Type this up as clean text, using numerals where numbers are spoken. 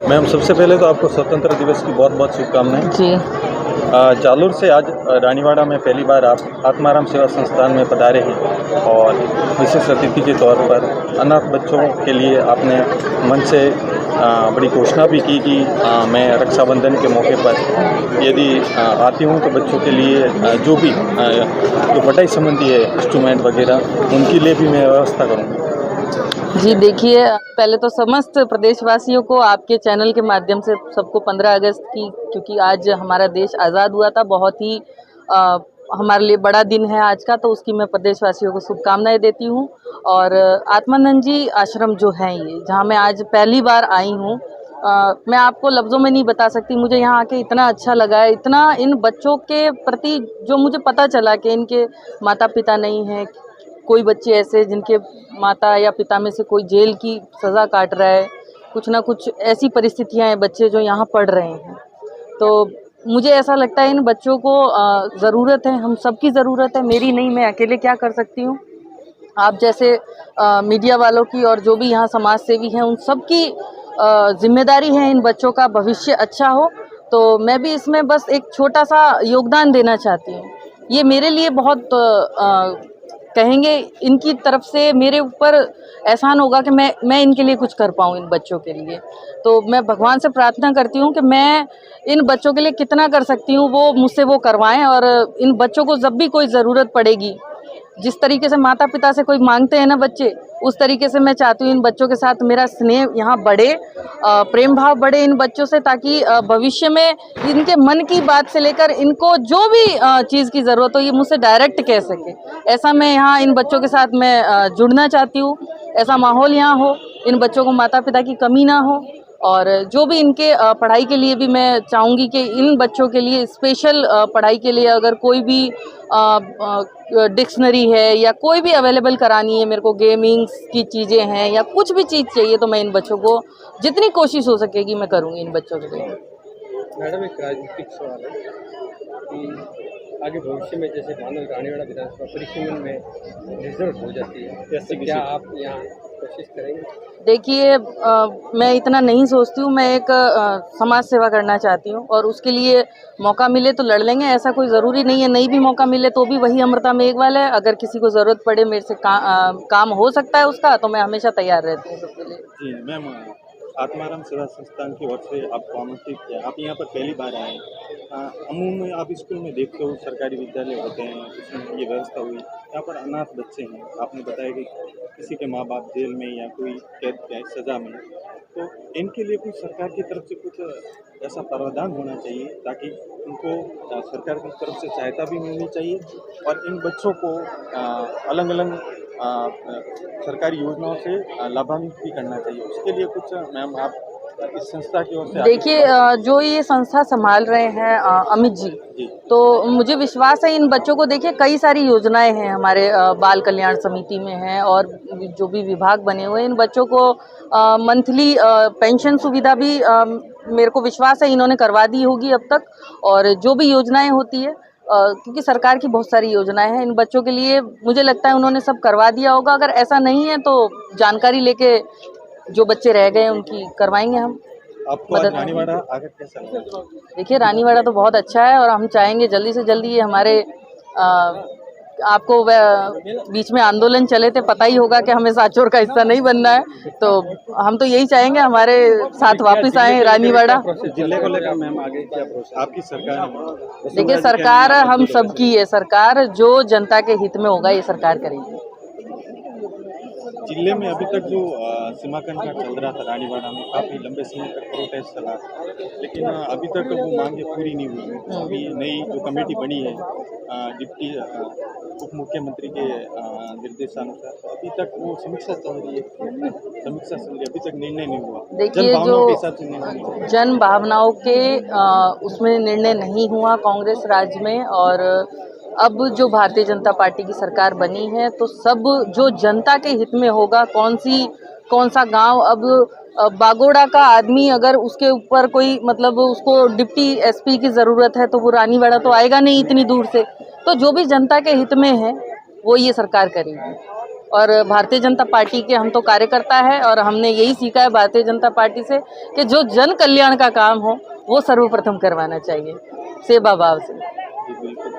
Ma'am, सबसे पहले तो आपको स्वतंत्र दिवस की बहुत बहुत शुभकामनाएं। जी। जालोर से आज रानीवाड़ा में पहली बार आप आत्माराम सेवा संस्थान में पधारे हैं और विशेष अतिथि के तौर पर अनाथ बच्चों के लिए आपने मन से बड़ी घोषणा भी की कि मैं रक्षाबंधन के मौके पर यदि आती हूँ तो बच्चों के लिए जो भी जो पढ़ाई संबंधी है इंस्ट्रूमेंट वगैरह उनके लिए भी मैं व्यवस्था करूँगा। जी देखिए, पहले तो समस्त प्रदेशवासियों को आपके चैनल के माध्यम से सबको 15 अगस्त की, क्योंकि आज हमारा देश आज़ाद हुआ था, बहुत ही हमारे लिए बड़ा दिन है आज का, तो उसकी मैं प्रदेशवासियों को शुभकामनाएं देती हूँ। और आत्मानंद जी आश्रम जो है ये, जहाँ मैं आज पहली बार आई हूँ, मैं आपको लफ्ज़ों में नहीं बता सकती, मुझे यहाँ आके इतना अच्छा लगा है, इतना इन बच्चों के प्रति जो मुझे पता चला कि इनके माता पिता नहीं हैं, कोई बच्चे ऐसे जिनके माता या पिता में से कोई जेल की सज़ा काट रहा है, कुछ ना कुछ ऐसी परिस्थितियां हैं, बच्चे जो यहाँ पढ़ रहे हैं। तो मुझे ऐसा लगता है इन बच्चों को ज़रूरत है, हम सबकी ज़रूरत है, मेरी नहीं, मैं अकेले क्या कर सकती हूँ। आप जैसे मीडिया वालों की और जो भी यहाँ समाज सेवी हैं, उन सब की जिम्मेदारी है इन बच्चों का भविष्य अच्छा हो। तो मैं भी इसमें बस एक छोटा सा योगदान देना चाहती हूँ। ये मेरे लिए बहुत कहेंगे इनकी तरफ से मेरे ऊपर एहसान होगा कि मैं इनके लिए कुछ कर पाऊँ इन बच्चों के लिए। तो मैं भगवान से प्रार्थना करती हूँ कि मैं इन बच्चों के लिए कितना कर सकती हूँ वो मुझसे वो करवाएं, और इन बच्चों को जब भी कोई ज़रूरत पड़ेगी, जिस तरीके से माता पिता से कोई मांगते हैं ना बच्चे, उस तरीके से मैं चाहती हूँ इन बच्चों के साथ मेरा स्नेह यहाँ बढ़े, प्रेम भाव बढ़े इन बच्चों से, ताकि भविष्य में इनके मन की बात से लेकर इनको जो भी चीज़ की ज़रूरत हो ये मुझसे डायरेक्ट कह सके। ऐसा मैं यहाँ इन बच्चों के साथ मैं जुड़ना चाहती हूँ, ऐसा माहौल यहाँ हो, इन बच्चों को माता पिता की कमी ना हो। और जो भी इनके पढ़ाई के लिए भी मैं चाहूँगी कि इन बच्चों के लिए स्पेशल पढ़ाई के लिए अगर कोई भी डिक्शनरी है या कोई भी अवेलेबल करानी है, मेरे को गेमिंग्स की चीज़ें हैं या कुछ भी चीज़ चाहिए, तो मैं इन बच्चों को जितनी कोशिश हो सकेगी मैं करूँगी इन बच्चों के लिए। मैडम, एक राजनीतिक सवाल है कि आगे भविष्य में जैसे मानो रानीवाड़ा विधानसभा परिसीमन में रिजर्व हो जाती है, तो क्या आप यहाँ कोशिश करेंगे? देखिए, मैं इतना नहीं सोचती हूँ, मैं एक समाज सेवा करना चाहती हूँ और उसके लिए मौका मिले तो लड़ लेंगे, ऐसा कोई ज़रूरी नहीं है, नहीं भी मौका मिले तो भी वही अमृता मेघवाल है। अगर किसी को ज़रूरत पड़े मेरे से काम हो सकता है उसका, तो मैं हमेशा तैयार रहती हूँ सबके लिए। जी मैम, आत्माराम सेवा संस्थान की ओर से आपको आमंत्रित किया, आप यहाँ पर पहली बार आए। अमूमन आप स्कूल में देखते हो, सरकारी विद्यालय होते हैं, उसमें ये व्यवस्था हुई। यहाँ पर अनाथ बच्चे हैं, आपने बताया कि किसी के माँ बाप जेल में या कोई कैद के सज़ा में, तो इनके लिए कुछ सरकार की तरफ से कुछ ऐसा प्रावधान होना चाहिए ताकि उनको सरकार की तरफ से सहायता भी मिलनी चाहिए और इन बच्चों को अलग अलग सरकारी योजनाओं से लाभान्वित भी करना चाहिए। उसके लिए कुछ मैम आप इस संस्था की ओर से देखिए, जो ये संस्था संभाल रहे हैं अमित जी, तो मुझे विश्वास है इन बच्चों को, देखिए कई सारी योजनाएं हैं हमारे बाल कल्याण समिति में हैं और जो भी विभाग बने हुए हैं, इन बच्चों को मंथली पेंशन सुविधा भी मेरे को विश्वास है इन्होंने करवा दी होगी अब तक। और जो भी योजनाएं होती है, क्योंकि सरकार की बहुत सारी योजनाएं हैं इन बच्चों के लिए, मुझे लगता है उन्होंने सब करवा दिया होगा। अगर ऐसा नहीं है तो जानकारी लेके जो बच्चे रह गए उनकी करवाएंगे हम आपको मदद। रानीवाड़ा आकर कैसा लगा? देखिए, रानीवाड़ा तो बहुत अच्छा है और हम चाहेंगे जल्दी से जल्दी ये हमारे आपको बीच में आंदोलन चले थे, पता ही होगा कि हमें सांचौर का हिस्सा नहीं बनना है, तो हम तो यही चाहेंगे हमारे साथ वापस आए रानीवाड़ा। जिले को लेकर मैम आगे क्या प्रोसेस आपकी सरकार? देखिए, सरकार हम सबकी है, सरकार जो जनता के हित में होगा ये सरकार करेगी। जिले में अभी तक जो सीमांकन का चल रहा था रानीवाड़ा में, काफ़ी लंबे समय तक प्रोटेस्ट चला, लेकिन अभी तक वो मांगे पूरी नहीं हुई। अभी नई जो कमेटी बनी है डिप्टी उप मुख्यमंत्री के निर्देशानुसार, तो अभी तक वो समीक्षा चल रही है, अभी तक निर्णय नहीं हुआ। देखिए, जो जन भावनाओं के उसमें निर्णय नहीं हुआ कांग्रेस राज्य में, और अब जो भारतीय जनता पार्टी की सरकार बनी है तो सब जो जनता के हित में होगा, कौन सा गांव, अब बागोड़ा का आदमी अगर उसके ऊपर कोई मतलब उसको डिप्टी एसपी की ज़रूरत है तो वो रानीवाड़ा तो आएगा नहीं इतनी दूर से, तो जो भी जनता के हित में है वो ये सरकार करेगी। और भारतीय जनता पार्टी के हम तो कार्यकर्ता है और हमने यही सीखा है भारतीय जनता पार्टी से कि जो जन कल्याण का काम हो वो सर्वप्रथम करवाना चाहिए, सेवा भाव से। जी बिल्कुल।